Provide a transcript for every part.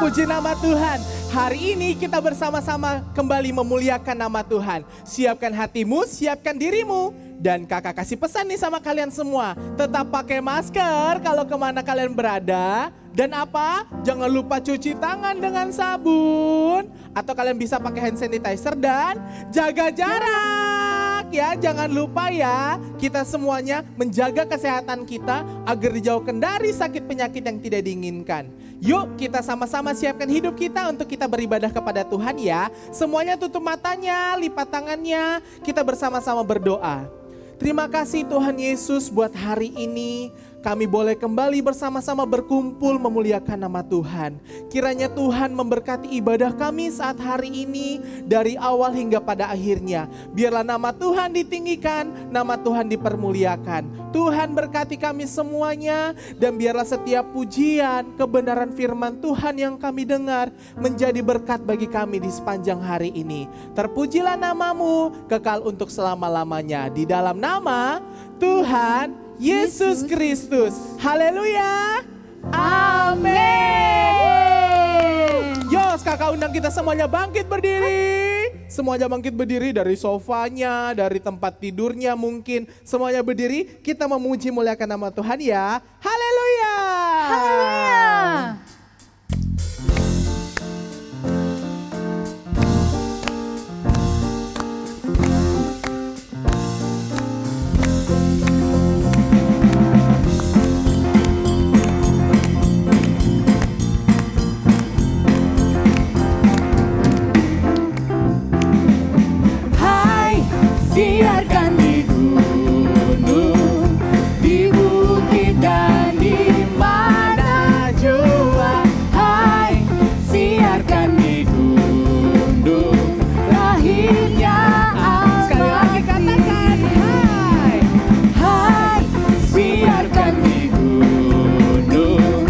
Terpuji nama Tuhan. Hari ini kita bersama-sama kembali memuliakan nama Tuhan. Siapkan hatimu, siapkan dirimu. Dan kakak kasih pesan nih sama kalian semua. Tetap pakai masker kalau kemana kalian berada. Dan apa? Jangan lupa cuci tangan dengan sabun. Atau kalian bisa pakai hand sanitizer dan jaga jarak. Ya, jangan lupa ya. Kita semuanya menjaga kesehatan kita agar dijauhkan dari sakit penyakit yang tidak diinginkan. Yuk kita sama-sama siapkan hidup kita untuk kita beribadah kepada Tuhan ya. Semuanya tutup matanya, lipat tangannya. Kita bersama-sama berdoa. Terima kasih Tuhan Yesus buat hari ini. Kami boleh kembali bersama-sama berkumpul memuliakan nama Tuhan. Kiranya Tuhan memberkati ibadah kami saat hari ini dari awal hingga pada akhirnya. Biarlah nama Tuhan ditinggikan, nama Tuhan dipermuliakan. Tuhan berkati kami semuanya dan biarlah setiap pujian, kebenaran firman Tuhan yang kami dengar menjadi berkat bagi kami di sepanjang hari ini. Terpujilah namamu kekal untuk selama-lamanya. Di dalam nama Tuhan Yesus Kristus. Haleluya. Amin. Yos, kakak undang kita semuanya bangkit berdiri. Semuanya bangkit berdiri dari sofanya, dari tempat tidurnya mungkin. Semuanya berdiri, kita memuji muliakan nama Tuhan ya. Haleluya. Haleluya. Siarkan di gunung, di bukit dan di mana jua. Hai, siarkan di gunung, lahirnya Al-Masih. Sekali lagi katakan hai. Hai, siarkan di gunung,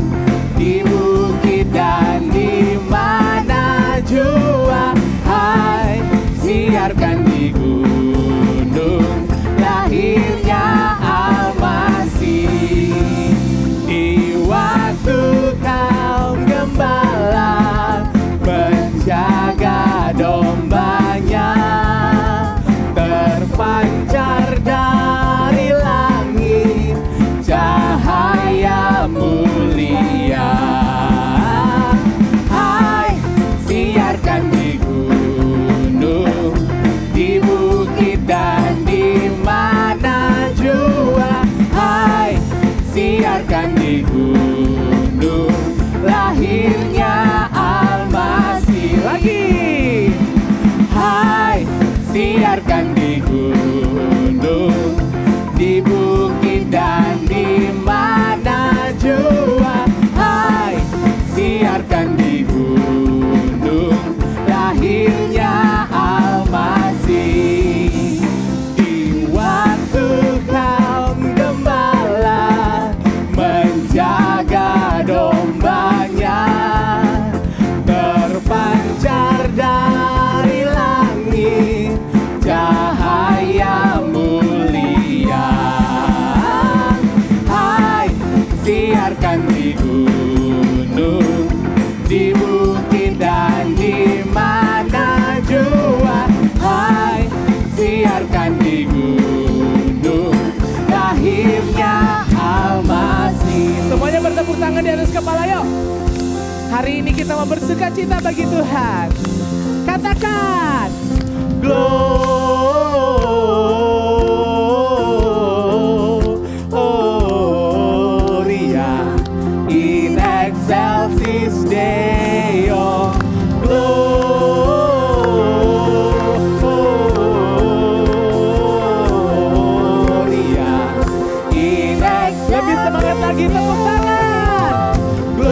di bukit dan di mana jua. Hai, siarkan di gunung, lahirnya Al-Masih. Di waktu kaum gembala menjaga dombanya, terpancar dari langit cahaya mulia. Hai, siarkan di gunung, di bukit dan di mana jua. Hai, siarkan di gunung, lahirnya Al-Masih. Lagi. Hai, siarkan di gunung, di bukit dan di mana jua. Hai, siarkan di gunung, lahirnya Al-Masih. Di waktu kaum gembala menjaga dombanya, terpancar dari langit cahaya mulia. Hai, siarkan di gunung, di bukit dan di mana jua. Hai, siarkan di gunung, lahirnya Al-Masih. Semuanya bertepuk tangan di atas kepala yuk. Hari ini kita mau bersuka cita bagi Tuhan. Katakan Gloria in excelsis Deo. Gloria in excelsis. lebih semangat lagi, tepuk tangan. Gloria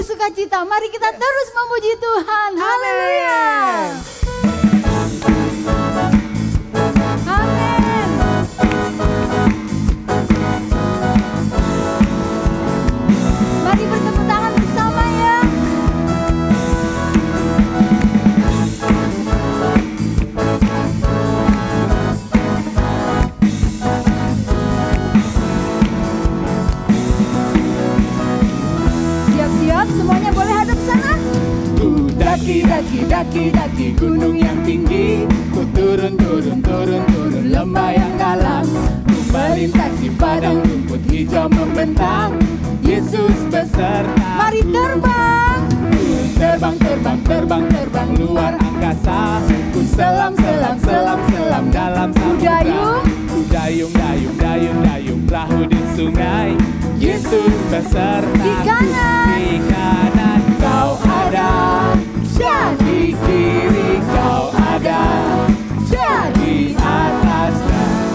sukacita. Mari kita terus memuji Tuhan. Haleluya. Amin. Mari bertepuk tangan bersama ya. Siap-siap, semuanya boleh hadap sana. Ku daki gunung yang tinggi. Ku turun lembah yang dalam. Ku melintasi padang rumput hijau membentang. Yesus beserta. Mari terbang. Terbang luar angkasa. Ku selam dalam samudra. Ku dayung perahu di sungai. Yesus beserta. Di kanan kau ada. Di kiri kau ada. Di atas dan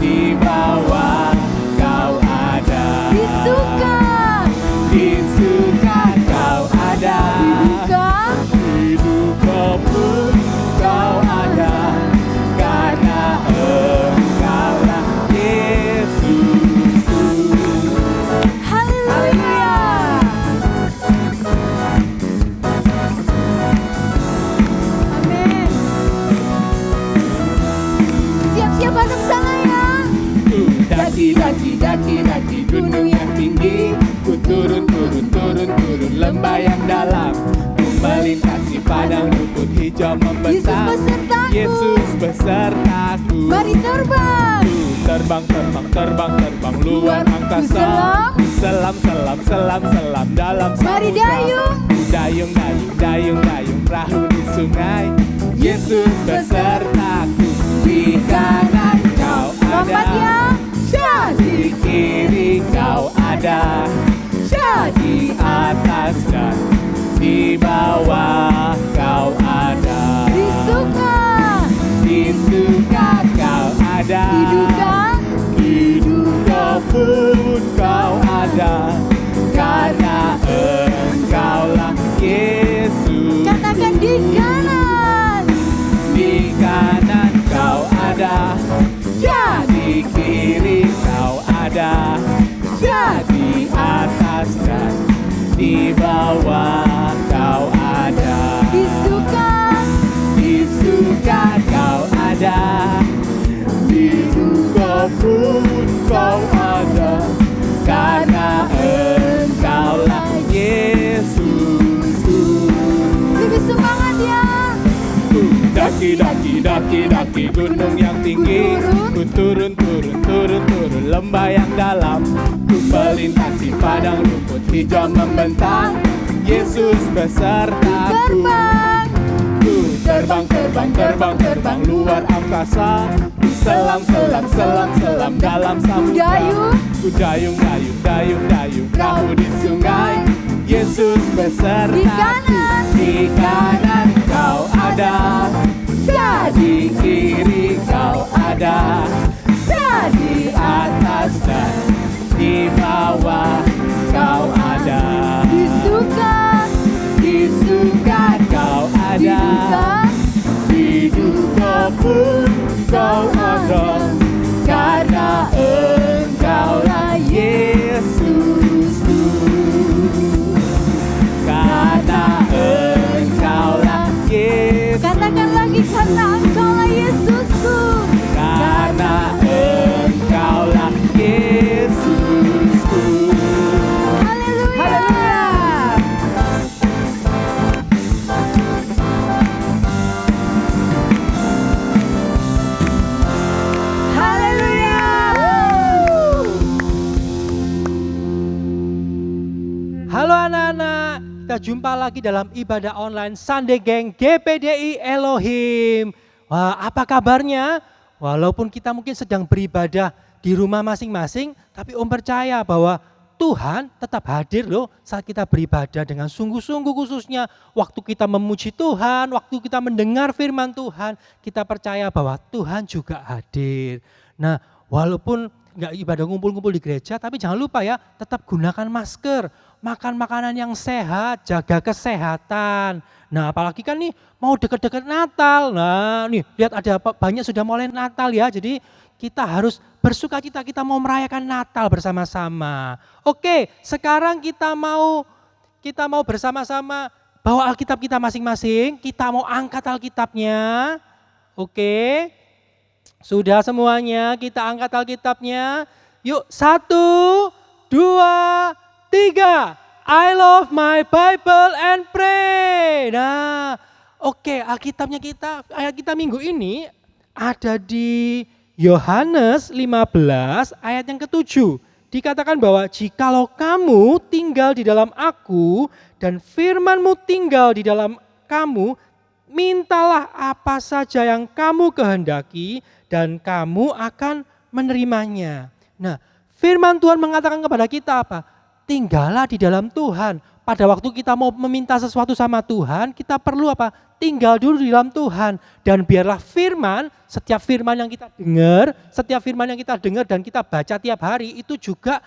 di bawah kau ada. Di suka kau ada. Di duka pun kau ada. Karena engkaulah Yesusku. Haleluya. Amin. Siap-siap hadap sana ya. Ku daki gunung yang tinggi. Ku turun lembah yang dalam. Ku melintasi padang rumput hijau membentang. Yesus besertaku. Mari terbang. Ku terbang luar angkasa. Ku selam dalam Mari samudra. Dayung perahu di sungai. Yesus besertaku. Di kanan kau Lompat ya. ada. Di kiri kau ada. Di atas dan di bawah kau ada. Di suka kau ada. Di duka pun kau ada. Karena engkaulah Yesus. Katakan di kanan. Di kanan kau ada. Di kiri kau ada. Di atas dan di bawah kau ada. Di suka kau ada. Di duka pun kau ada. Karena engkaulah Yesusku. Lebih semangat ya. Ku daki gunung yang tinggi. Ku turun lembah yang dalam. Ku melintasi padang rumput hijau membentang. Yesus besertaku. Ku terbang luar angkasa. Ku selam dalam samudra. Ku dayung perahu di sungai. Yesus besertaku. Di kanan kau ada. Di kiri kau ada. Di atas dan di bawah kau ada. Di suka kau ada. Di duka pun kau ada. Karena engkaulah Yesusku. Karena engkaulah Yesus. Katakan lagi, karena engkaulah Yesusku. Karena engkaulah Yesusku. Haleluya. Haleluya. Halo anak-anak, kita jumpa lagi dalam ibadah online Sunday Gang GPDI Elohim. Wah, apa kabarnya? Walaupun kita mungkin sedang beribadah di rumah masing-masing, tapi Om percaya bahwa Tuhan tetap hadir loh saat kita beribadah dengan sungguh-sungguh, khususnya waktu kita memuji Tuhan, waktu kita mendengar firman Tuhan, kita percaya bahwa Tuhan juga hadir. Nah, walaupun nggak ibadah ngumpul-ngumpul di gereja, tapi jangan lupa ya, tetap gunakan masker. makan makanan yang sehat, jaga kesehatan. Nah apalagi kan nih mau deket-deket Natal. Nah nih lihat ada banyak sudah mulai Natal ya. Jadi kita harus bersuka cita, kita mau merayakan Natal bersama-sama. Oke, sekarang kita mau bersama-sama bawa Alkitab kita masing-masing. Kita mau angkat Alkitabnya. Oke, sudah semuanya kita angkat Alkitabnya. Yuk 1, 2, 3. I love my Bible and pray. Nah, oke, Alkitabnya ayat kita minggu ini ada di Yohanes 15 ayat yang ke-7. Dikatakan bahwa jikalau kamu tinggal di dalam aku dan firman-Mu tinggal di dalam kamu, mintalah apa saja yang kamu kehendaki dan kamu akan menerimanya. Nah, firman Tuhan mengatakan kepada kita apa? Tinggallah di dalam Tuhan. Pada waktu kita mau meminta sesuatu sama Tuhan, kita perlu apa? Tinggal dulu di dalam Tuhan. Dan biarlah setiap firman yang kita dengar dan kita baca tiap hari itu juga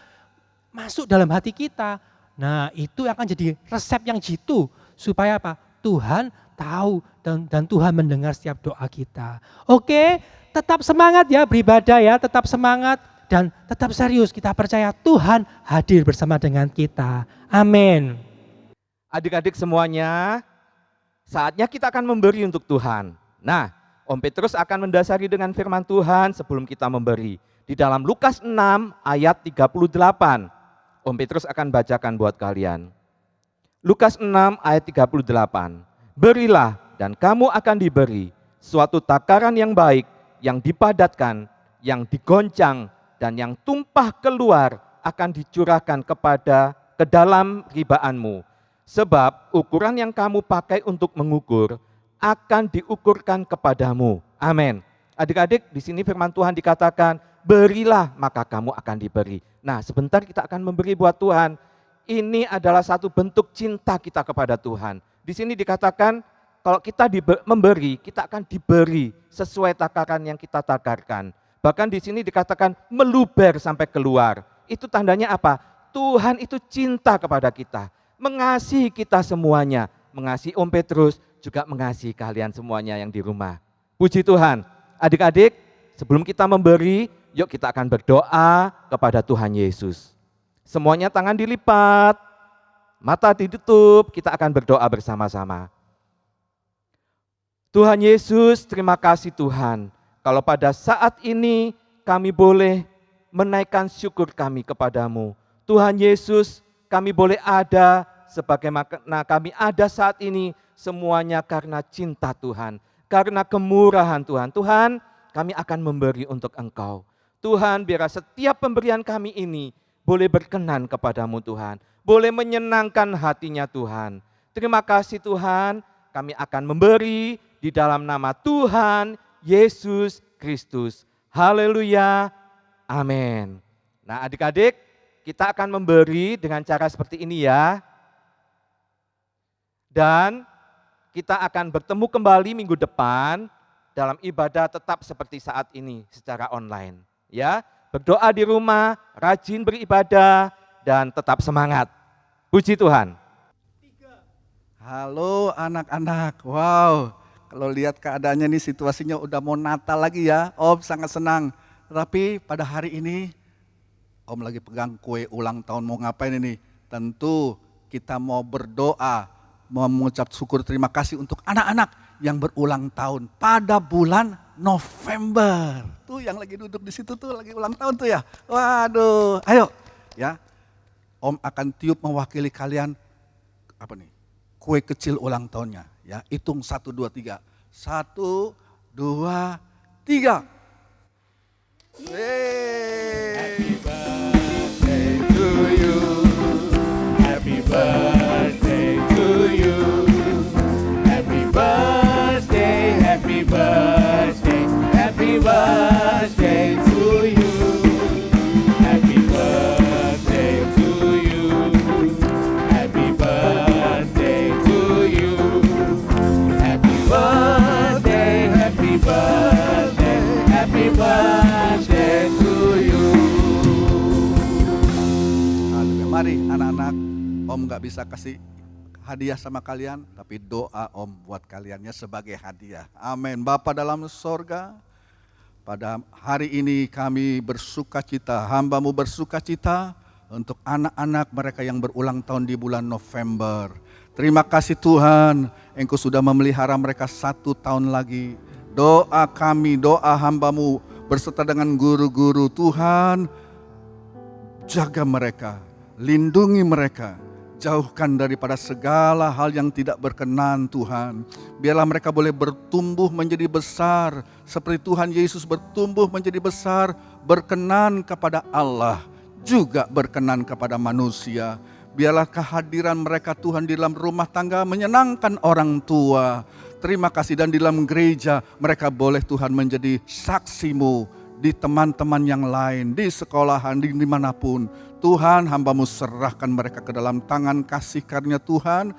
masuk dalam hati kita. Nah itu akan jadi resep yang jitu. Supaya apa? Tuhan tahu dan Tuhan mendengar setiap doa kita. Oke, tetap semangat ya beribadah ya, tetap semangat. Dan tetap serius, kita percaya Tuhan hadir bersama dengan kita. Amin. Adik-adik semuanya, saatnya kita akan memberi untuk Tuhan. Nah, Om Petrus akan mendasari dengan firman Tuhan sebelum kita memberi. Di dalam Lukas 6 ayat 38, Om Petrus akan bacakan buat kalian. Lukas 6 ayat 38, berilah dan kamu akan diberi suatu takaran yang baik, yang dipadatkan, yang digoncang, dan yang tumpah keluar akan dicurahkan ke dalam ribaanmu. Sebab ukuran yang kamu pakai untuk mengukur akan diukurkan kepadamu. Amin. Adik-adik, di sini firman Tuhan dikatakan, berilah maka kamu akan diberi. Nah, sebentar kita akan memberi buat Tuhan. Ini adalah satu bentuk cinta kita kepada Tuhan. Di sini dikatakan, kalau kita memberi, kita akan diberi sesuai takaran yang kita takarkan. Bahkan di sini dikatakan meluber sampai keluar. Itu tandanya apa? Tuhan itu cinta kepada kita, mengasihi kita semuanya, mengasihi Om Petrus, juga mengasihi kalian semuanya yang di rumah. Puji Tuhan. Adik-adik, sebelum kita memberi, yuk kita akan berdoa kepada Tuhan Yesus. Semuanya tangan dilipat, mata ditutup, kita akan berdoa bersama-sama. Tuhan Yesus, terima kasih Tuhan. Kalau pada saat ini kami boleh menaikkan syukur kami kepadamu. Tuhan Yesus, kami boleh ada sebagaimana kami ada saat ini, semuanya karena cinta Tuhan, karena kemurahan Tuhan. Tuhan, kami akan memberi untuk Engkau. Tuhan, biar setiap pemberian kami ini boleh berkenan kepadamu Tuhan, boleh menyenangkan hatinya Tuhan. Terima kasih Tuhan, kami akan memberi di dalam nama Tuhan Yesus Kristus. Haleluya. Amin. Nah adik-adik, kita akan memberi dengan cara seperti ini ya. Dan kita akan bertemu kembali minggu depan dalam ibadah tetap seperti saat ini secara online. Ya, berdoa di rumah, rajin beribadah, dan tetap semangat. Puji Tuhan. Halo anak-anak, wow. Kalau lihat keadaannya nih situasinya udah mau Natal lagi ya, Om sangat senang. Tapi pada hari ini Om lagi pegang kue ulang tahun, mau ngapain ini? Tentu kita mau berdoa, mengucap syukur terima kasih untuk anak-anak yang berulang tahun pada bulan November. Tuh yang lagi duduk di situ tuh lagi ulang tahun tuh ya. Waduh, ayo ya. Om akan tiup mewakili kalian apa nih? Kue kecil ulang tahunnya. Ya, hitung 1, 2, 3. 1, 2, 3. Happy birthday to you. Happy birthday to you. Happy birthday, happy birthday, happy birthday to you. Happy birthday to you. Happy birthday to you. Happy birthday, happy birthday, happy birthday to you. Om nggak bisa kasih hadiah sama kalian, tapi doa Om buat kaliannya sebagai hadiah. Amin. Bapa dalam sorga, pada hari ini kami bersuka cita, hamba-Mu bersuka cita untuk anak-anak mereka yang berulang tahun di bulan November. Terima kasih Tuhan, Engkau sudah memelihara mereka 1 tahun lagi. Doa kami, doa hamba-Mu berserta dengan guru-guru, Tuhan jaga mereka, lindungi mereka, jauhkan daripada segala hal yang tidak berkenan Tuhan. Biarlah mereka boleh bertumbuh menjadi besar, seperti Tuhan Yesus bertumbuh menjadi besar, berkenan kepada Allah, juga berkenan kepada manusia. Biarlah kehadiran mereka Tuhan di dalam rumah tangga menyenangkan orang tua. Terima kasih, dan di dalam gereja mereka boleh Tuhan menjadi saksi-Mu di teman-teman yang lain, di sekolahan, di dimanapun. Tuhan, hamba-Mu serahkan mereka ke dalam tangan kasih karunia Tuhan.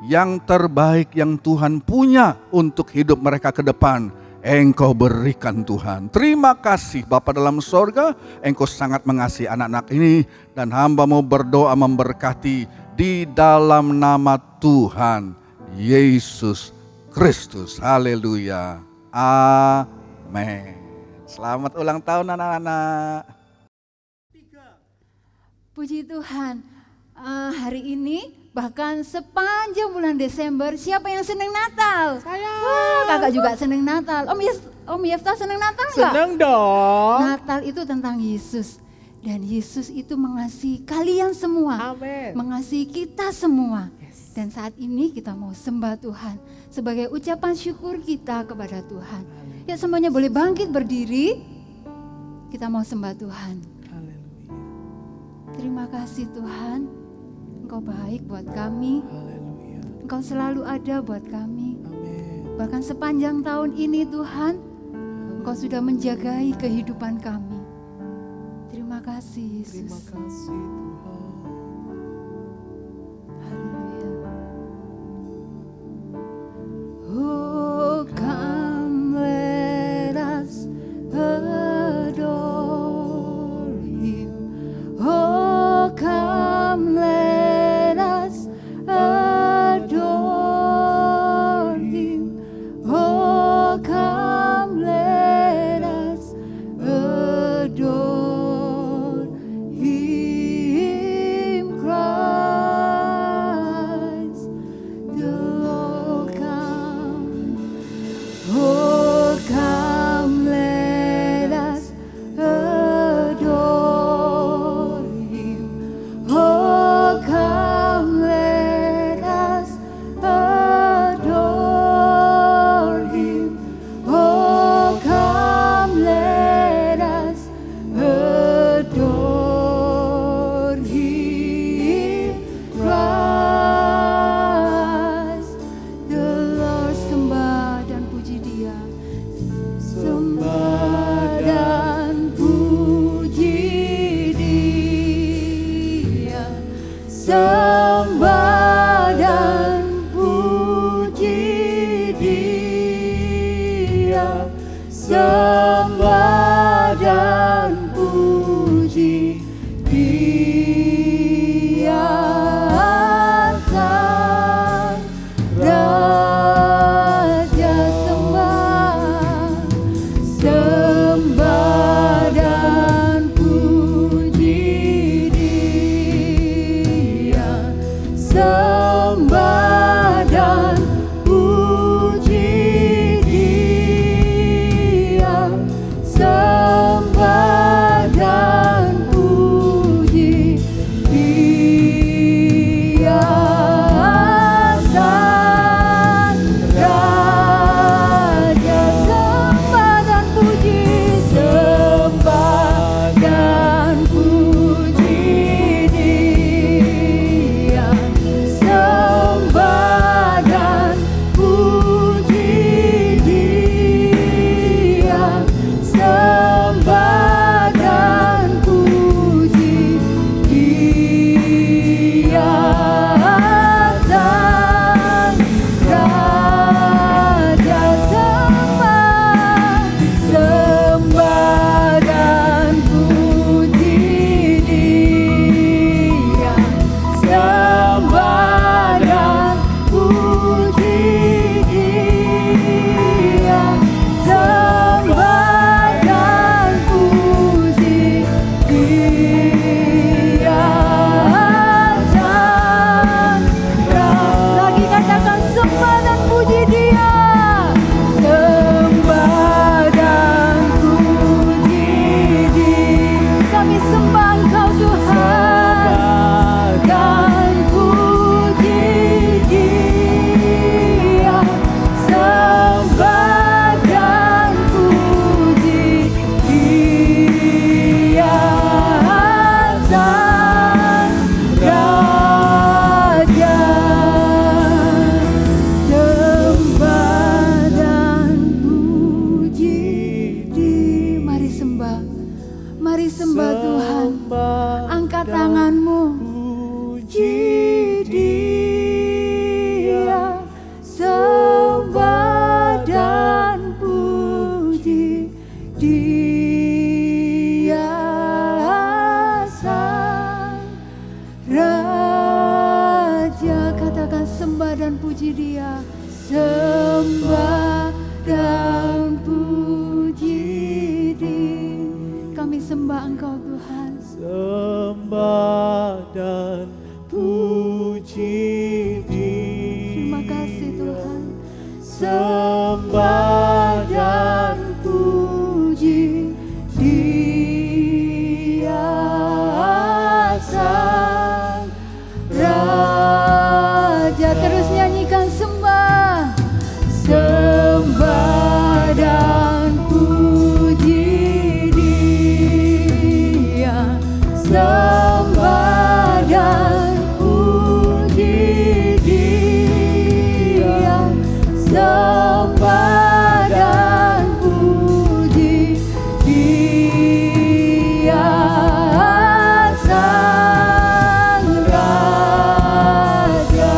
Yang terbaik yang Tuhan punya untuk hidup mereka ke depan, Engkau berikan Tuhan. Terima kasih Bapa dalam sorga, Engkau sangat mengasihi anak-anak ini, dan hamba-Mu berdoa memberkati di dalam nama Tuhan Yesus Kristus. Haleluya. Amin. Selamat ulang tahun anak-anak. Puji Tuhan, hari ini bahkan sepanjang bulan Desember, siapa yang senang Natal? Saya. Wah, kakak juga senang Natal. Om Yefta senang Natal nggak? Seneng dong. Natal itu tentang Yesus. Dan Yesus itu mengasihi kalian semua. Amin. Mengasihi kita semua. Dan saat ini kita mau sembah Tuhan sebagai ucapan syukur kita kepada Tuhan. Ya, semuanya boleh bangkit berdiri. Kita mau sembah Tuhan. Haleluya. Terima kasih Tuhan. Engkau baik buat kami. Haleluya. Engkau selalu ada buat kami. Amin. Bahkan sepanjang tahun ini Tuhan, Engkau sudah menjagai kehidupan kami. Terima kasih Yesus. Terima kasih Tuhan. Haleluya. Oh, come let us adore Him. Oh, come let us adore Him. Oh, come let us adore Him. puji Dia. Sembah dan puji Dia. Kami sembah Engkau Tuhan. Sembah dan puji Dia. Terima kasih Tuhan. Sembah dan puji Dia Sang Raja. Terus nyanyikan sembah. Sembah dan puji Dia. Sembah dan puji Dia. Sembah dan puji Dia Sang Raja.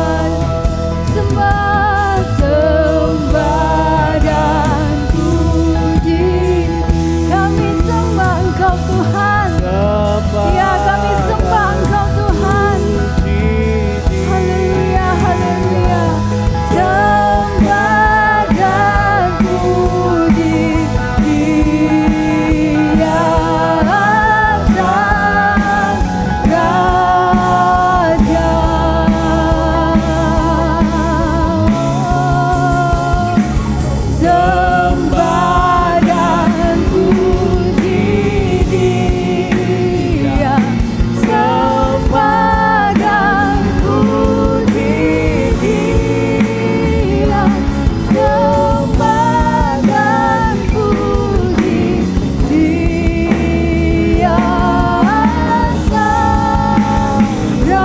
Sembah, sembah dan puji. Kami sembah Engkau Tuhan. Ya, kami sembah Engkau Tuhan. Haleluya, haleluya. Sembah dan puji Dia Sang Raja. Sembah dan puji Dia. Sembah dan puji Dia. Sembah dan puji Dia Sang Raja.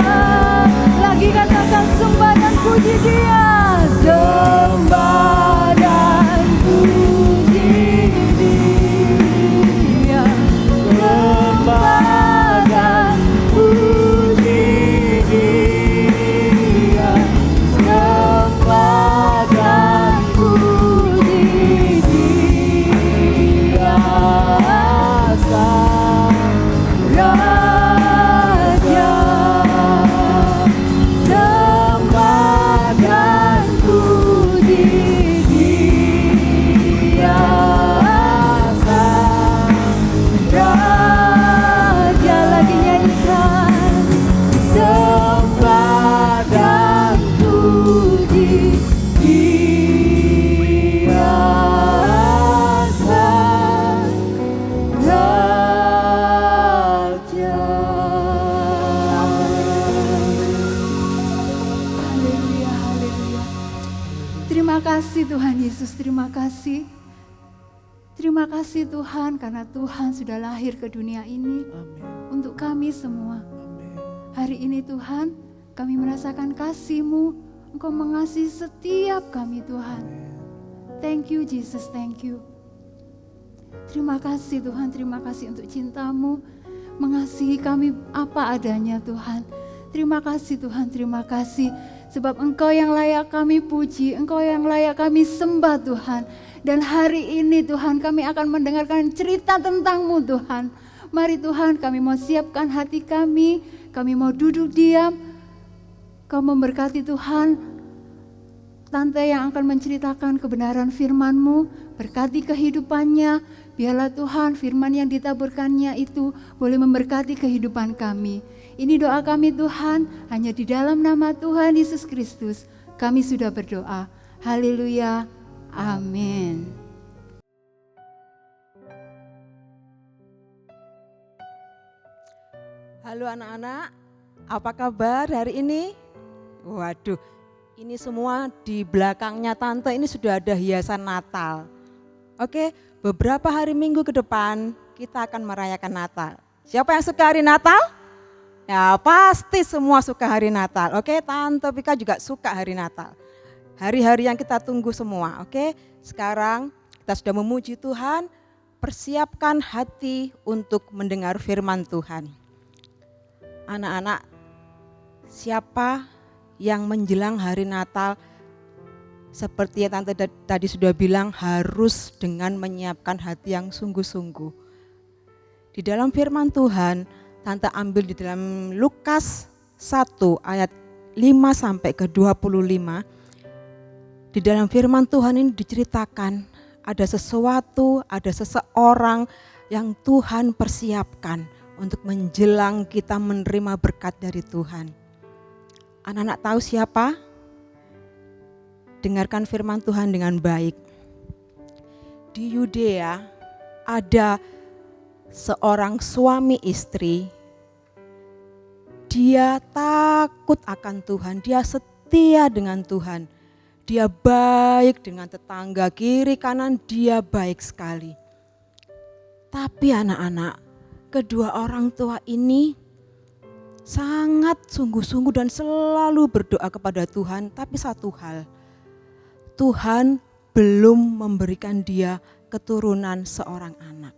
Lagi katakan sembah dan puji Dia. Sembah dan puji Dia. Sembah dan puji Dia. Sembah dan puji Dia Sang Raja. Sembah dan puji Dia Sang Raja. Lagi nyanyikan. Sembah dan puji Dia Sang Raja. Haleluya, haleluya. Terima kasih Tuhan Yesus, terima kasih. Terima kasih Tuhan karena Tuhan sudah lahir ke dunia ini untuk kami semua. Hari ini Tuhan, kami merasakan kasih-Mu. Engkau mengasihi setiap kami Tuhan. Thank you Jesus, thank you. Terima kasih Tuhan, terima kasih untuk cinta-Mu. Mengasihi kami apa adanya Tuhan. Terima kasih Tuhan, terima kasih. Sebab Engkau yang layak kami puji, Engkau yang layak kami sembah Tuhan. Dan hari ini Tuhan kami akan mendengarkan cerita tentang-Mu Tuhan. Mari Tuhan kami mau siapkan hati kami mau duduk diam. Kau memberkati Tuhan tante yang akan menceritakan kebenaran firman-Mu, berkati kehidupannya. Biarlah Tuhan firman yang ditaburkannya itu boleh memberkati kehidupan kami. Ini doa kami Tuhan, hanya di dalam nama Tuhan Yesus Kristus kami sudah berdoa. Haleluya, amin. Halo anak-anak, apa kabar hari ini? Waduh, ini semua di belakangnya tante ini sudah ada hiasan Natal. Oke, beberapa hari minggu ke depan kita akan merayakan Natal. Siapa yang suka hari Natal? Ya pasti semua suka hari Natal. Oke, Tante Pika juga suka hari Natal. Hari-hari yang kita tunggu semua. Oke, sekarang kita sudah memuji Tuhan, persiapkan hati untuk mendengar firman Tuhan. Anak-anak, siapa yang menjelang hari Natal, seperti yang Tante tadi sudah bilang, harus dengan menyiapkan hati yang sungguh-sungguh. Di dalam firman Tuhan, Tante ambil di dalam Lukas 1 ayat 5 sampai ke 25, Di dalam firman Tuhan ini diceritakan ada sesuatu, ada seseorang yang Tuhan persiapkan untuk menjelang kita menerima berkat dari Tuhan. Anak-anak tahu siapa? Dengarkan firman Tuhan dengan baik. Di Yudea ada seorang suami istri. Dia takut akan Tuhan, dia setia dengan Tuhan. Dia baik dengan tetangga, kiri kanan dia baik sekali. Tapi anak-anak, kedua orang tua ini sangat sungguh-sungguh dan selalu berdoa kepada Tuhan. Tapi satu hal, Tuhan belum memberikan dia keturunan seorang anak.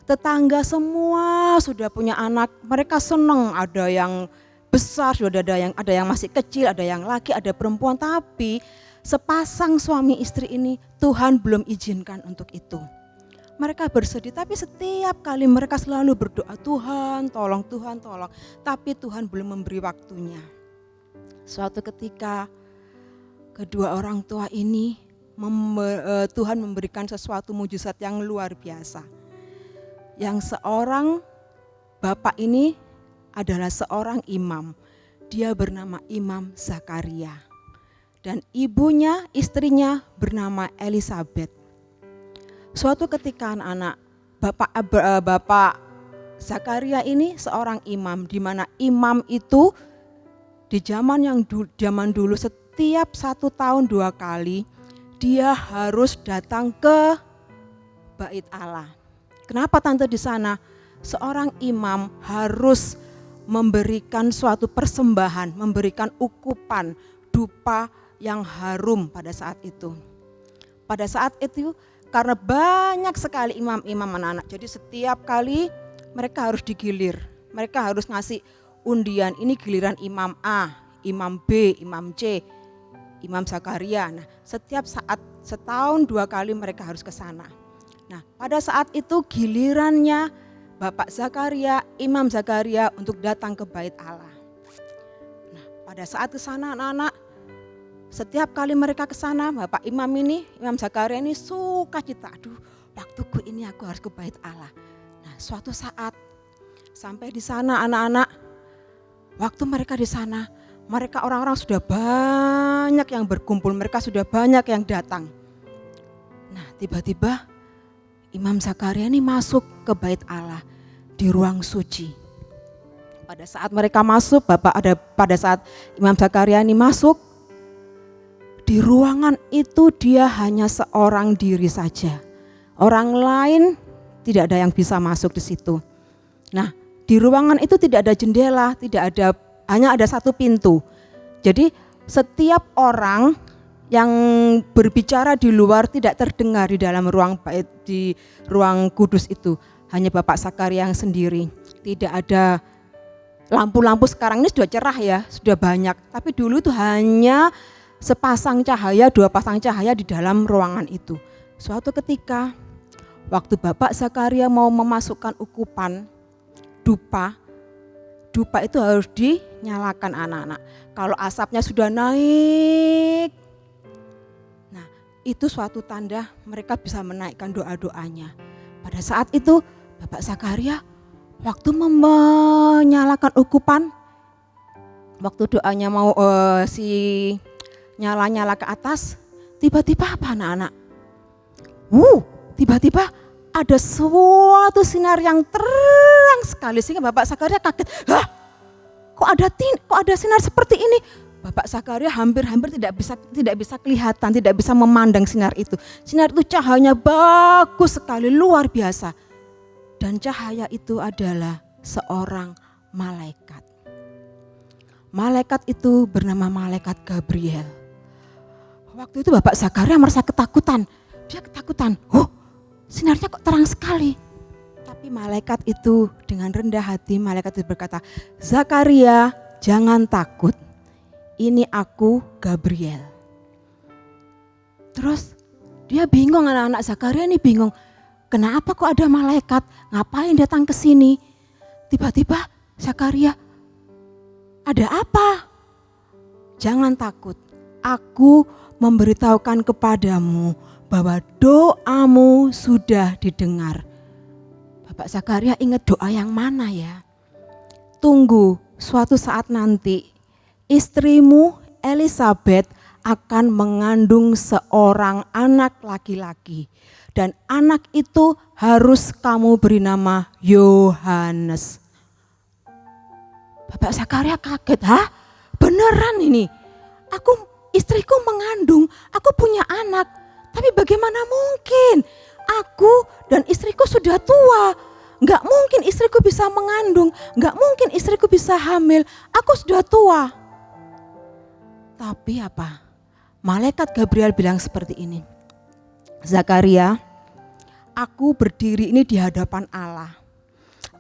Tetangga semua sudah punya anak, mereka senang, ada yang besar, sudah ada yang masih kecil, ada yang laki, ada perempuan, tapi sepasang suami istri ini Tuhan belum izinkan untuk itu. Mereka bersedih, tapi setiap kali mereka selalu berdoa, Tuhan tolong, Tuhan tolong, tapi Tuhan belum memberi waktunya. Suatu ketika kedua orang tua ini Tuhan memberikan sesuatu mujizat yang luar biasa. Yang seorang bapak ini adalah seorang imam. Dia bernama Imam Zakaria. Dan ibunya, istrinya bernama Elizabeth. Suatu ketika anak-anak, Bapak Zakaria ini seorang imam, di mana imam itu di zaman dulu setiap 1 tahun 2 kali dia harus datang ke Bait Allah. Kenapa tante di sana? Seorang imam harus memberikan suatu persembahan, memberikan ukupan dupa yang harum pada saat itu. Pada saat itu karena banyak sekali imam-imam anak-anak, jadi setiap kali mereka harus digilir, mereka harus ngasih undian, ini giliran imam A, imam B, imam C, Imam Zakaria. Nah, setiap saat setahun 2 kali mereka harus ke sana. Nah, pada saat itu gilirannya Bapak Zakaria, Imam Zakaria untuk datang ke Bait Allah. Nah, pada saat ke sana anak-anak, setiap kali mereka ke sana, Bapak Imam ini, Imam Zakaria ini suka cita, aduh, waktuku ini aku harus ke Bait Allah. Nah, suatu saat sampai di sana anak-anak, waktu mereka di sana, mereka orang-orang sudah banyak yang berkumpul, mereka sudah banyak yang datang. Nah, tiba-tiba Imam Zakaria ini masuk ke Bait Allah di ruang suci. Pada saat mereka masuk, pada saat Imam Zakaria ini masuk, di ruangan itu dia hanya seorang diri saja. Orang lain tidak ada yang bisa masuk di situ. Nah, di ruangan itu tidak ada jendela, hanya ada satu pintu. Jadi setiap orang yang berbicara di luar tidak terdengar di dalam di ruang kudus itu. Hanya Bapak Zakaria yang sendiri. Tidak ada lampu-lampu, sekarang ini sudah cerah ya, sudah banyak. Tapi dulu itu hanya sepasang cahaya, 2 pasang cahaya di dalam ruangan itu. Suatu ketika waktu Bapak Zakaria mau memasukkan ukupan dupa itu harus dinyalakan anak-anak. Kalau asapnya sudah naik, nah itu suatu tanda mereka bisa menaikkan doa-doanya. Pada saat itu Bapak Zakaria waktu menyalakan ukupan, waktu doanya mau nyala-nyala ke atas, tiba-tiba apa anak-anak? Tiba-tiba ada suatu sinar yang terang sekali sehingga Bapak Zakaria kaget. Kok ada sinar seperti ini? Bapak Zakaria hampir tidak bisa kelihatan, tidak bisa memandang sinar itu. Sinar itu cahayanya bagus sekali, luar biasa. Dan cahaya itu adalah seorang malaikat. Malaikat itu bernama Malaikat Gabriel. Waktu itu Bapak Zakaria merasa ketakutan. Dia ketakutan, sinarnya kok terang sekali. Tapi malaikat itu dengan rendah hati, malaikat itu berkata, Zakaria jangan takut, ini aku Gabriel. Terus dia bingung, anak-anak Zakaria ini bingung, kenapa kok ada malaikat, ngapain datang ke sini? Tiba-tiba Zakaria, ada apa? Jangan takut, aku memberitahukan kepadamu bahwa doamu sudah didengar. Bapak Zakaria ingat doa yang mana ya? Tunggu, suatu saat nanti istrimu Elisabet akan mengandung seorang anak laki-laki. Dan anak itu harus kamu beri nama Yohanes. Bapak Zakaria kaget, hah? Beneran ini? Istriku mengandung, aku punya anak. Tapi bagaimana mungkin? Aku dan istriku sudah tua. Enggak mungkin istriku bisa mengandung, enggak mungkin istriku bisa hamil. Aku sudah tua. Tapi apa? Malaikat Gabriel bilang seperti ini. Zakaria, aku berdiri ini di hadapan Allah.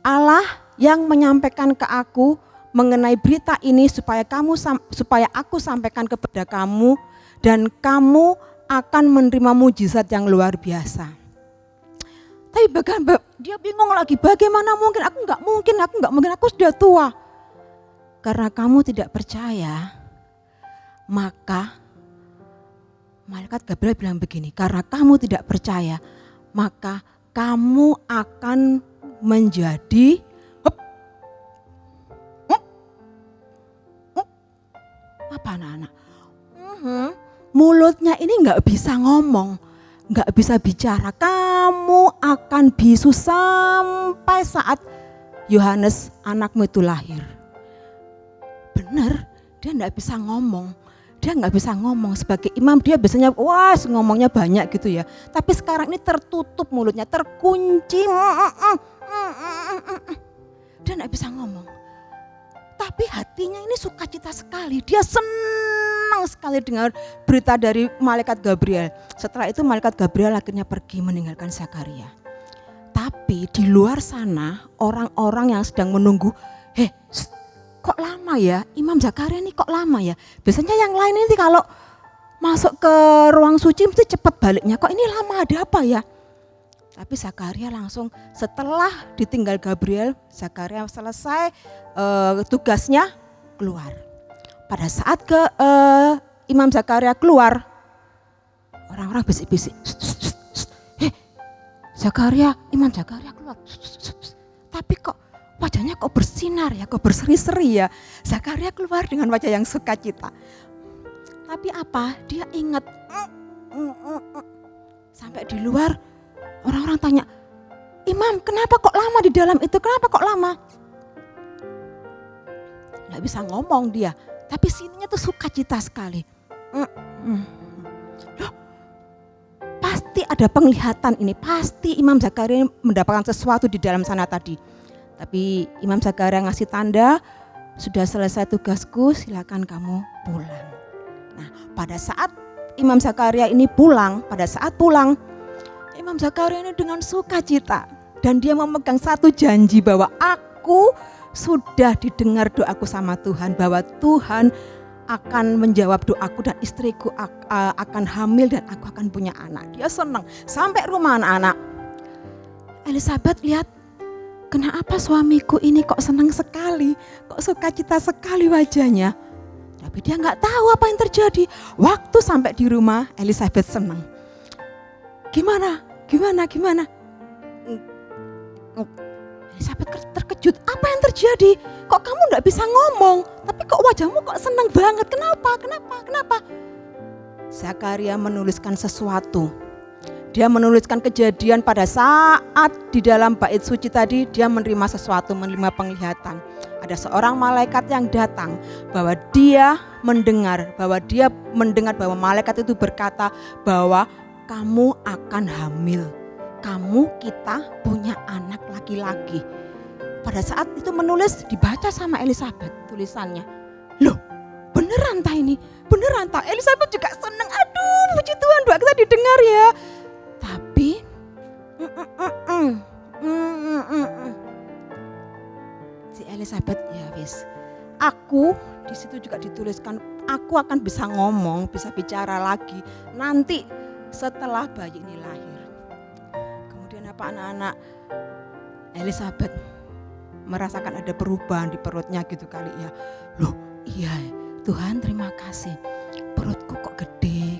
Allah yang menyampaikan ke aku mengenai berita ini supaya aku sampaikan kepada kamu dan kamu akan menerima mujizat yang luar biasa. Tapi dia bingung lagi, bagaimana mungkin? Aku nggak mungkin, aku sudah tua. Karena kamu tidak percaya, maka malaikat Gabriel bilang begini, karena kamu tidak percaya, maka kamu akan menjadi apa anak-anak? Mulutnya ini nggak bisa ngomong, nggak bisa bicara. Kamu akan bisu sampai saat Yohanes anakmu itu lahir. Benar, dia nggak bisa ngomong. Dia nggak bisa ngomong sebagai imam, dia biasanya ngomongnya banyak gitu ya. Tapi sekarang ini tertutup mulutnya, terkunci. Dia nggak bisa ngomong. Tapi hatinya ini sukacita sekali. Dia senang sekali dengar berita dari malaikat Gabriel. Setelah itu malaikat Gabriel akhirnya pergi meninggalkan Zakaria. Tapi di luar sana orang-orang yang sedang menunggu, kok lama ya? Imam Zakaria ini kok lama ya? Biasanya yang lain ini kalau masuk ke ruang suci mesti cepat baliknya. Kok ini lama, ada apa ya? Tapi Zakaria langsung setelah ditinggal Gabriel, Zakaria selesai tugasnya keluar. Pada saat Imam Zakaria keluar, orang-orang bisik-bisik, Zakaria, Imam Zakaria keluar. Tapi kok wajahnya kok bersinar ya, kok berseri-seri ya. Zakaria keluar dengan wajah yang sukacita. Tapi apa? Dia ingat. Sampai di luar, orang-orang tanya, Imam kenapa kok lama di dalam itu? Kenapa kok lama? Nggak bisa ngomong dia. Tapi sininya tuh sukacita sekali. Loh, pasti ada penglihatan ini. Pasti Imam Zakaria mendapatkan sesuatu di dalam sana tadi. Tapi Imam Zakaria ngasih tanda, sudah selesai tugasku, silakan kamu pulang. Nah, pada saat Imam Zakaria ini pulang, Imam Zakaria ini dengan sukacita dan dia memegang satu janji bahwa aku sudah didengar doaku sama Tuhan, bahwa Tuhan akan menjawab doaku dan istriku akan hamil dan aku akan punya anak. Dia senang. Sampai rumah anak-anak, Elisabet lihat, kenapa suamiku ini kok senang sekali, kok sukacita sekali wajahnya. Tapi dia nggak tahu apa yang terjadi. Waktu sampai di rumah, Elisabet senang. Gimana? Elisabet terkejut, apa yang terjadi? Kok kamu nggak bisa ngomong? Tapi kok wajahmu kok senang banget? Kenapa? Zakaria menuliskan sesuatu. Dia menuliskan kejadian pada saat di dalam bait suci tadi dia menerima sesuatu, menerima penglihatan. Ada seorang malaikat yang datang bahwa dia mendengar bahwa malaikat itu berkata bahwa kamu akan hamil. Kita punya anak laki-laki. Pada saat itu menulis, dibaca sama Elisabet tulisannya. Loh, beneran tak ini? Beneran tak? Elisabet juga senang. Aduh, puji Tuhan, doa kita didengar ya. Tapi si Elisabet ya wis. Aku di situ juga dituliskan, aku akan bisa ngomong, bisa bicara lagi nanti setelah bayi ini lahir. Kemudian apa anak-anak? Elisabet merasakan ada perubahan di perutnya gitu kali ya. Loh, iya Tuhan terima kasih. perutku kok gede.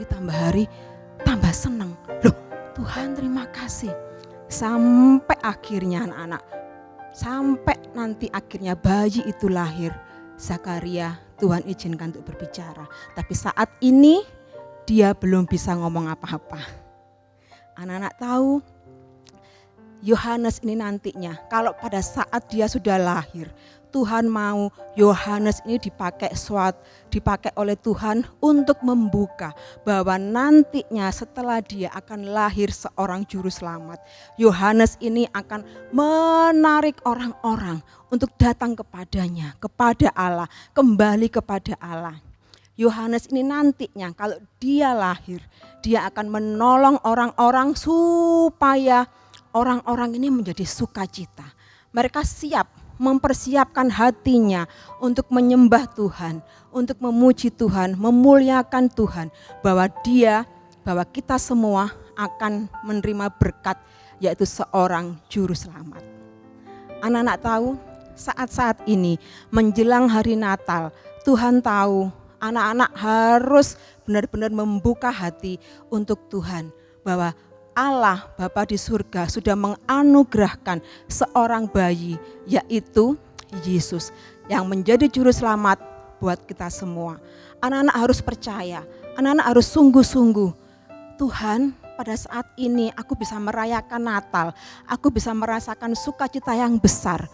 Tambah hari, tambah seneng. Loh, Tuhan terima kasih. Sampai akhirnya anak-anak, sampai nanti akhirnya bayi itu lahir. Zakaria, Tuhan izinkan untuk berbicara. Tapi saat ini dia belum bisa ngomong apa-apa. Anak-anak tahu, Yohanes ini nantinya, kalau pada saat dia sudah lahir, Tuhan mau Yohanes ini dipakai oleh Tuhan untuk membuka bahwa nantinya setelah dia akan lahir seorang juru selamat, Yohanes ini akan menarik orang-orang untuk datang kepadanya, kepada Allah, kembali kepada Allah. Yohanes ini nantinya kalau dia lahir, dia akan menolong orang-orang supaya orang-orang ini menjadi sukacita. Mereka siap mempersiapkan hatinya untuk menyembah Tuhan, untuk memuji Tuhan, memuliakan Tuhan, bahwa kita semua akan menerima berkat, yaitu seorang juru selamat. Anak-anak tahu, saat-saat ini menjelang hari Natal, Tuhan tahu anak-anak harus benar-benar membuka hati untuk Tuhan, bahwa Allah Bapa di surga sudah menganugerahkan seorang bayi, yaitu Yesus, yang menjadi juru selamat buat kita semua. Anak-anak harus percaya, anak-anak harus sungguh-sungguh. Tuhan, pada saat ini aku bisa merayakan Natal, aku bisa merasakan sukacita yang besar,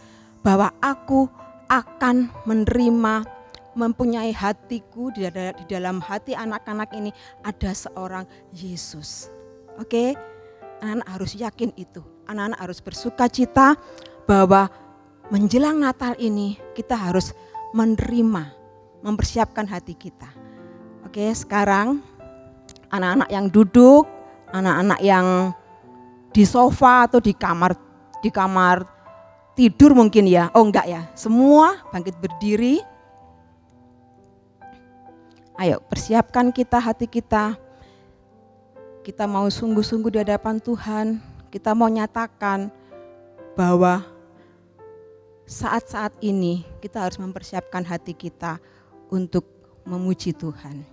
bahwa aku akan menerima, mempunyai hatiku, di dalam hati anak-anak ini ada seorang Yesus. Oke, anak-anak harus yakin itu. Anak-anak harus bersukacita bahwa menjelang Natal ini kita harus menerima, mempersiapkan hati kita. Oke, sekarang anak-anak yang duduk, anak-anak yang di sofa atau di kamar tidur mungkin ya. Oh enggak ya, semua bangkit berdiri. Ayo persiapkan hati kita. Kita mau sungguh-sungguh di hadapan Tuhan, kita mau nyatakan bahwa saat-saat ini kita harus mempersiapkan hati kita untuk memuji Tuhan.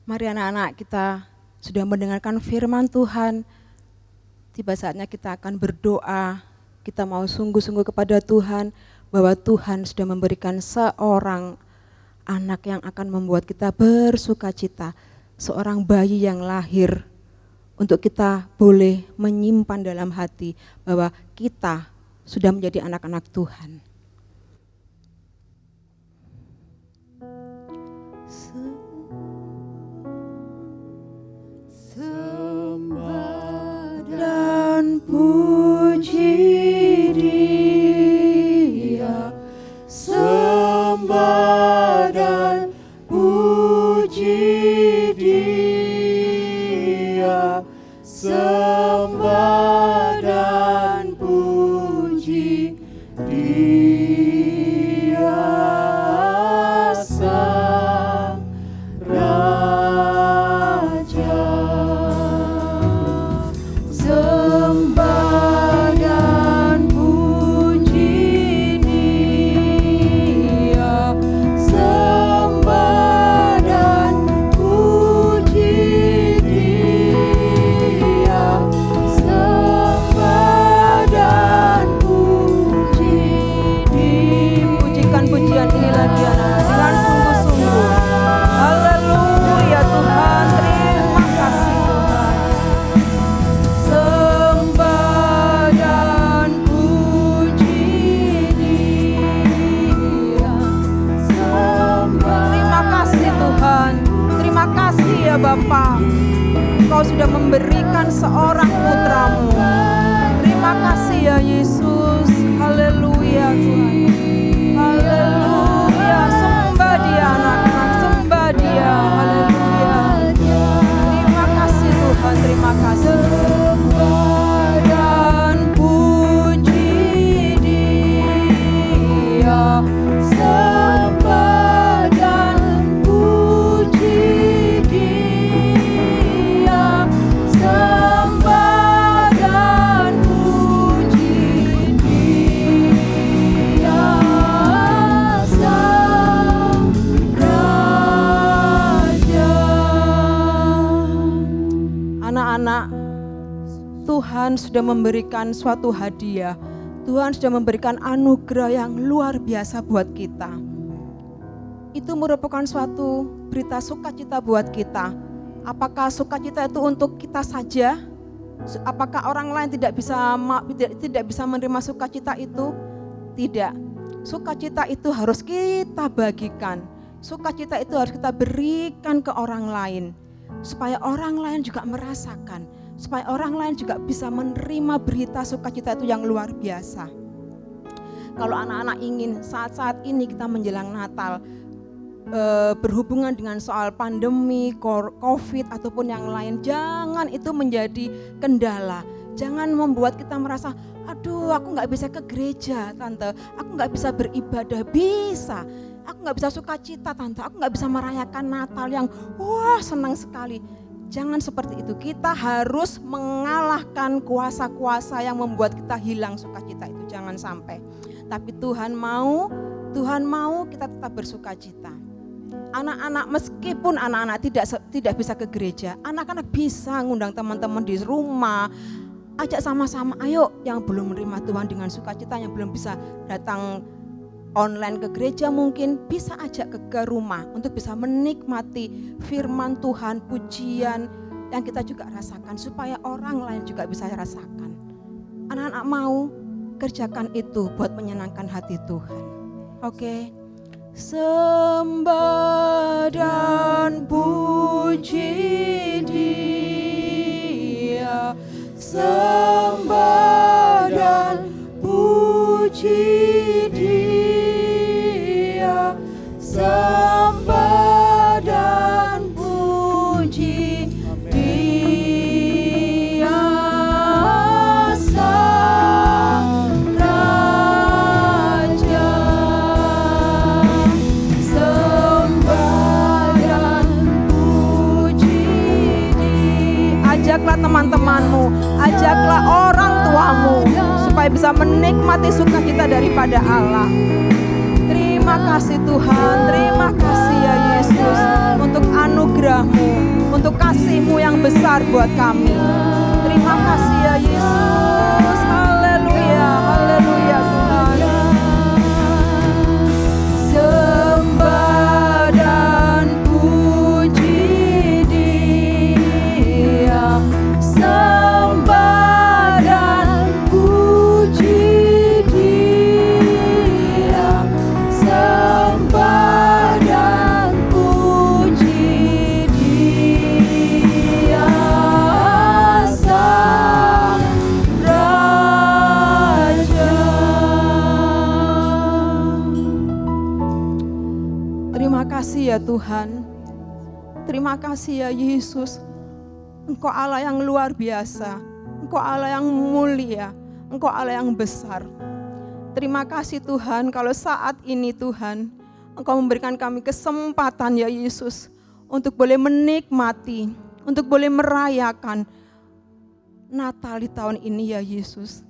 Mari anak-anak, kita sudah mendengarkan firman Tuhan, tiba saatnya kita akan berdoa, kita mau sungguh-sungguh kepada Tuhan, bahwa Tuhan sudah memberikan seorang anak yang akan membuat kita bersukacita, seorang bayi yang lahir untuk kita boleh menyimpan dalam hati bahwa kita sudah menjadi anak-anak Tuhan. Sembah dan puji Dia, sembah dan puji Dia, sembah dan puji Dia, Sang Raja. Sembah dan puji Dia, sembah dan puji Dia, sembah dan puji Dia. Pujikan pujian ini lagi anak, dengan sungguh-sungguh. Haleluya Tuhan, terima kasih Tuhan. Sembah dan puji Dia, sembah. Terima kasih Tuhan, terima kasih ya Bapa, Engkau sudah memberikan seorang putramu. Terima kasih ya Yesus, haleluya Tuhan, haleluya. Sembah Dia anak-anak, sembah Dia, haleluya. Terima kasih Tuhan, terima kasih. Sembah dan puji Dia, sembah dan puji Dia, sembah dan puji Dia. Tuhan sudah memberikan suatu hadiah. Tuhan sudah memberikan anugerah yang luar biasa buat kita. Itu merupakan suatu berita sukacita buat kita. Apakah sukacita itu untuk kita saja? Apakah orang lain tidak bisa menerima sukacita itu? Tidak. Sukacita itu harus kita bagikan. Sukacita itu harus kita berikan ke orang lain. Supaya orang lain juga merasakan. Supaya orang lain juga bisa menerima berita sukacita itu yang luar biasa. Kalau anak-anak ingin saat-saat ini kita menjelang Natal, berhubungan dengan soal pandemi, COVID ataupun yang lain, jangan itu menjadi kendala. Jangan membuat kita merasa, aduh aku gak bisa ke gereja tante, aku gak bisa beribadah, bisa. Aku gak bisa sukacita tante, aku gak bisa merayakan Natal yang wah senang sekali. Jangan seperti itu, kita harus mengalahkan kuasa-kuasa yang membuat kita hilang sukacita itu, jangan sampai. Tapi Tuhan mau kita tetap bersukacita. Anak-anak, meskipun anak-anak tidak bisa ke gereja, anak-anak bisa ngundang teman-teman di rumah, ajak sama-sama, ayo yang belum menerima Tuhan dengan sukacita, yang belum bisa datang online ke gereja mungkin bisa ajak ke rumah untuk bisa menikmati firman Tuhan, pujian yang kita juga rasakan supaya orang lain juga bisa rasakan. Anak-anak mau kerjakan itu buat menyenangkan hati Tuhan. Oke. Sembah dan puji Dia, sembah dan puji Dia, sembah dan puji Dia, Sang Raja. Sembah dan puji Dia. Ajaklah teman-temanmu, ajaklah orang tuamu supaya bisa menikmati sukacita daripada Allah. Terima kasih Tuhan, terima kasih ya Yesus untuk anugerah-Mu, untuk kasih-Mu yang besar buat kami. Terima kasih ya Yesus, haleluya, haleluya Tuhan. Sembah dan puji Dia, sembah dan puji Dia, sembah dan puji Dia, Sang Raja. Terima kasih ya Tuhan, terima kasih ya Yesus. Engkau Allah yang luar biasa, Engkau Allah yang mulia, Engkau Allah yang besar. Terima kasih Tuhan kalau saat ini Tuhan, Engkau memberikan kami kesempatan ya Yesus untuk boleh menikmati, untuk boleh merayakan Natal di tahun ini ya Yesus.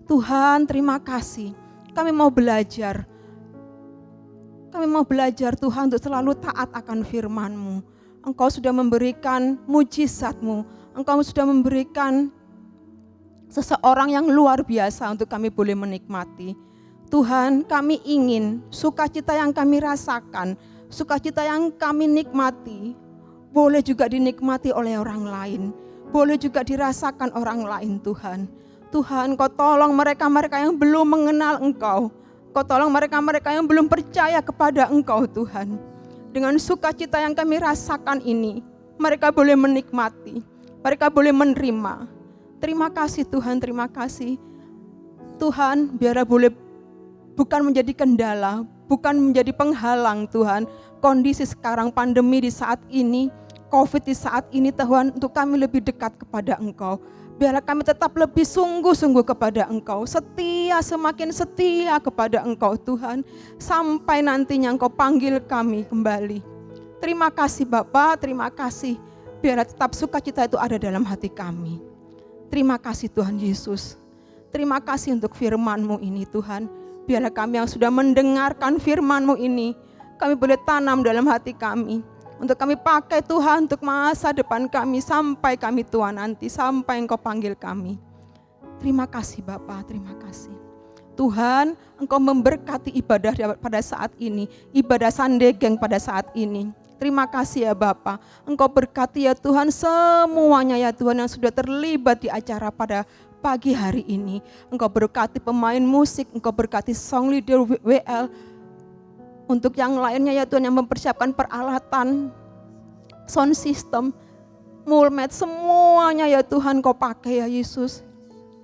Tuhan terima kasih, kami mau belajar. Kami mau belajar Tuhan untuk selalu taat akan firman-Mu. Engkau sudah memberikan mujizat-Mu, Engkau sudah memberikan seseorang yang luar biasa untuk kami boleh menikmati. Tuhan, kami ingin sukacita yang kami rasakan, sukacita yang kami nikmati, boleh juga dinikmati oleh orang lain, boleh juga dirasakan orang lain Tuhan. Tuhan, Kau tolong mereka-mereka yang belum mengenal Engkau, Kau tolong mereka-mereka yang belum percaya kepada Engkau Tuhan. Dengan sukacita yang kami rasakan ini, mereka boleh menikmati, mereka boleh menerima. Terima kasih Tuhan, terima kasih. Tuhan, biarlah boleh bukan menjadi kendala, bukan menjadi penghalang Tuhan. Kondisi sekarang, pandemi di saat ini, COVID di saat ini Tuhan, untuk kami lebih dekat kepada Engkau. Biarlah kami tetap lebih sungguh-sungguh kepada Engkau, setia, semakin setia kepada Engkau Tuhan, sampai nantinya Engkau panggil kami kembali. Terima kasih Bapa, terima kasih. Biarlah tetap sukacita itu ada dalam hati kami. Terima kasih Tuhan Yesus. Terima kasih untuk firman-Mu ini Tuhan. Biarlah kami yang sudah mendengarkan firman-Mu ini, kami boleh tanam dalam hati kami. Untuk kami pakai Tuhan untuk masa depan kami sampai kami tua nanti, sampai Engkau panggil kami. Terima kasih Bapa, terima kasih. Tuhan, Engkau memberkati ibadah pada saat ini, ibadah Sunday Gang pada saat ini. Terima kasih ya Bapa, Engkau berkati ya Tuhan semuanya ya Tuhan yang sudah terlibat di acara pada pagi hari ini. Engkau berkati pemain musik, Engkau berkati song leader WL. Untuk yang lainnya ya Tuhan yang mempersiapkan peralatan, sound system, mulmet, semuanya ya Tuhan Kau pakai ya Yesus.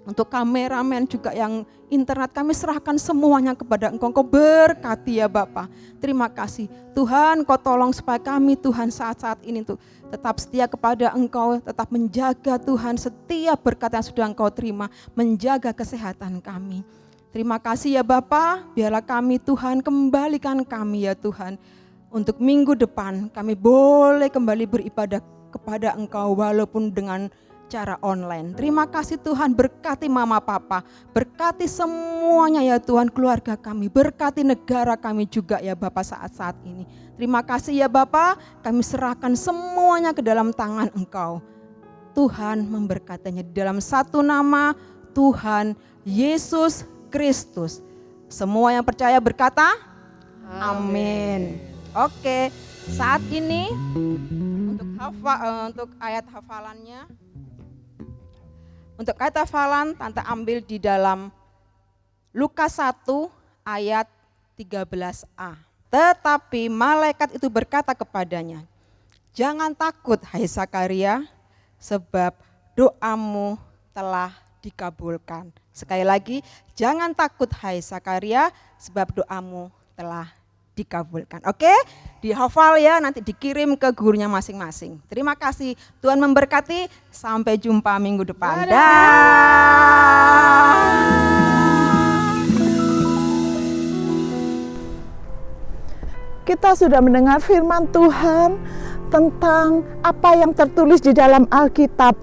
Untuk kameramen juga yang internet kami serahkan semuanya kepada Engkau. Engkau berkati ya Bapa. Terima kasih. Tuhan Kau tolong supaya kami Tuhan saat-saat ini tuh tetap setia kepada Engkau. Tetap menjaga Tuhan setiap berkat yang sudah Engkau terima. Menjaga kesehatan kami. Terima kasih ya Bapa. Biarlah kami Tuhan kembalikan kami ya Tuhan. Untuk minggu depan kami boleh kembali beribadah kepada Engkau walaupun dengan cara online. Terima kasih Tuhan, berkati mama papa, berkati semuanya ya Tuhan, keluarga kami, berkati negara kami juga ya Bapak saat-saat ini. Terima kasih ya Bapak, kami serahkan semuanya ke dalam tangan Engkau. Tuhan memberkatinya di dalam satu nama Tuhan Yesus Kristus. Semua yang percaya berkata amin. Oke, saat ini untuk ayat hafalannya. Untuk ayat hafalan Tante ambil di dalam Lukas 1 ayat 13a. Tetapi malaikat itu berkata kepadanya, "Jangan takut hai Zakaria, sebab doamu telah dikabulkan." Sekali lagi, jangan takut hai Zakaria, sebab doamu telah dikabulkan. Oke, dihafal ya, nanti dikirim ke gurunya masing-masing. Terima kasih, Tuhan memberkati, sampai jumpa minggu depan. Kita sudah mendengar firman Tuhan tentang apa yang tertulis di dalam Alkitab.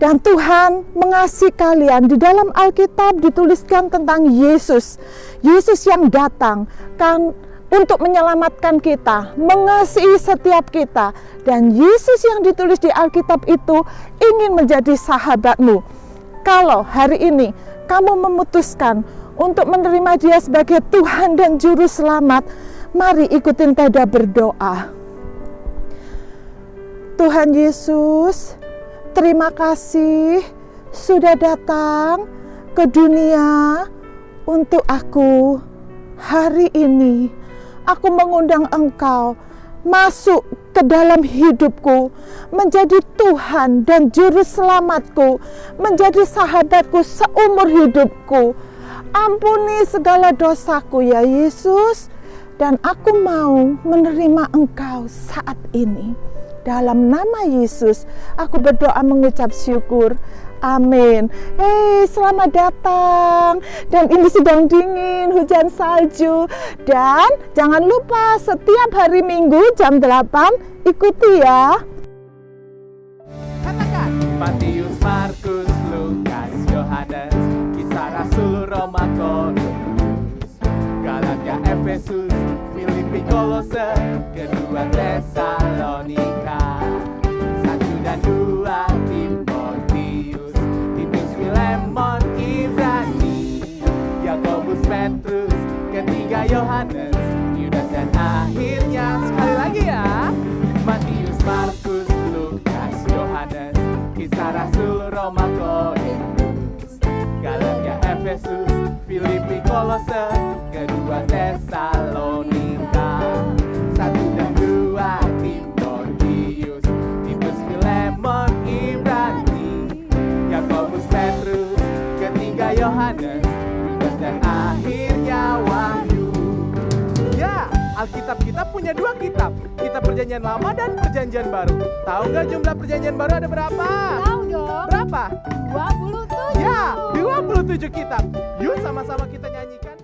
Dan Tuhan mengasihi kalian. Di dalam Alkitab dituliskan tentang Yesus. Yesus yang datang kan untuk menyelamatkan kita, mengasihi setiap kita. Dan Yesus yang ditulis di Alkitab itu ingin menjadi sahabatmu. Kalau hari ini kamu memutuskan untuk menerima Dia sebagai Tuhan dan Juru Selamat, mari ikutin Teda berdoa. Tuhan Yesus, terima kasih sudah datang ke dunia untuk aku. Hari ini aku mengundang Engkau masuk ke dalam hidupku, menjadi Tuhan dan Juru Selamatku, menjadi sahabatku seumur hidupku. Ampuni segala dosaku ya Yesus, dan aku mau menerima Engkau saat ini. Dalam nama Yesus, aku berdoa mengucap syukur. Amin. Selamat datang. Dan ini sedang dingin, hujan salju. Dan jangan lupa setiap hari Minggu jam 8 ikuti ya. Katakan. Matius, Markus, Lukas, Yohanes, Kisah Rasul, Roma, Korintus, Galatia, Efesus, Filipi, Kolose, kedua Tesalonika, 1 dan 2 Timotius, Titus, Filemon, Ibrani, Yakobus, Petrus, ketiga Yohanes, Yudas dan akhirnya sekali lagi ya, Matius, Markus, Lukas, Yohanes, Kisah Rasul, Roma, Korintus, Galatia, Efesus, Filipi, Kolose, kedua Tesalonika, 1 dan 2 Timotius, Titus, Filemon, Ibrani, Yakobus, Petrus, ketiga Yohanes, Yudas dan akhirnya Wahyu. Ya, Alkitab kita punya 2 kitab. Kitab Perjanjian Lama dan Perjanjian Baru. Tahu nggak jumlah Perjanjian Baru ada berapa? Tahu dong. Berapa? 27. Ya, 27 kitab. Yuk sama-sama kita nyanyikan.